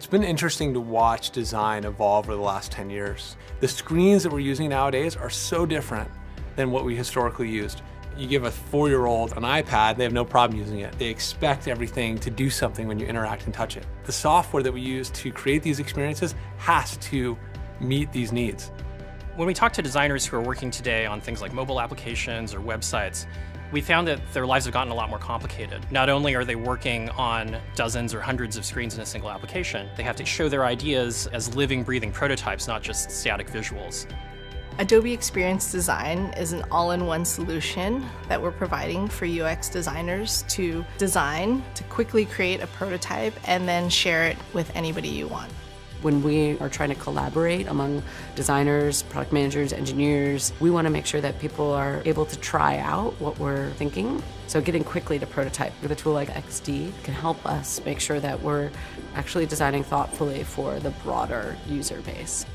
It's been interesting to watch design evolve over the last 10 years. The screens that we're using nowadays are so different than what we historically used. You give a 4-year-old an iPad, they have no problem using it. They expect everything to do something when you interact and touch it. The software that we use to create these experiences has to meet these needs. When we talk to designers who are working today on things like mobile applications or websites, we found that their lives have gotten a lot more complicated. Not only are they working on dozens or hundreds of screens in a single application, they have to show their ideas as living, breathing prototypes, not just static visuals. Adobe Experience Design is an all-in-one solution that we're providing for UX designers to design, to quickly create a prototype, and then share it with anybody you want. When we are trying to collaborate among designers, product managers, engineers, we want to make sure that people are able to try out what we're thinking. So getting quickly to prototype with a tool like XD can help us make sure that we're actually designing thoughtfully for the broader user base.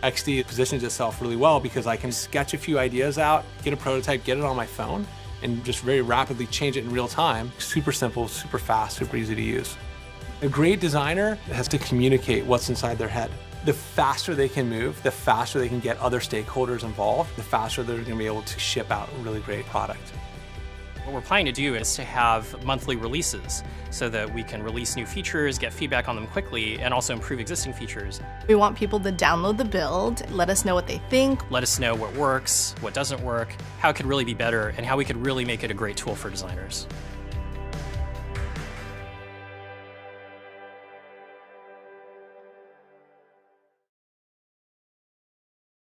XD positions itself really well because I can sketch a few ideas out, get a prototype, get it on my phone, and just very rapidly change it in real time. Super simple, super fast, super easy to use. A great designer has to communicate what's inside their head. The faster they can move, the faster they can get other stakeholders involved, the faster they're going to be able to ship out a really great product. What we're planning to do is to have monthly releases so that we can release new features, get feedback on them quickly, and also improve existing features. We want people to download the build, let us know what they think. Let us know what works, what doesn't work, how it could really be better, and how we could really make it a great tool for designers.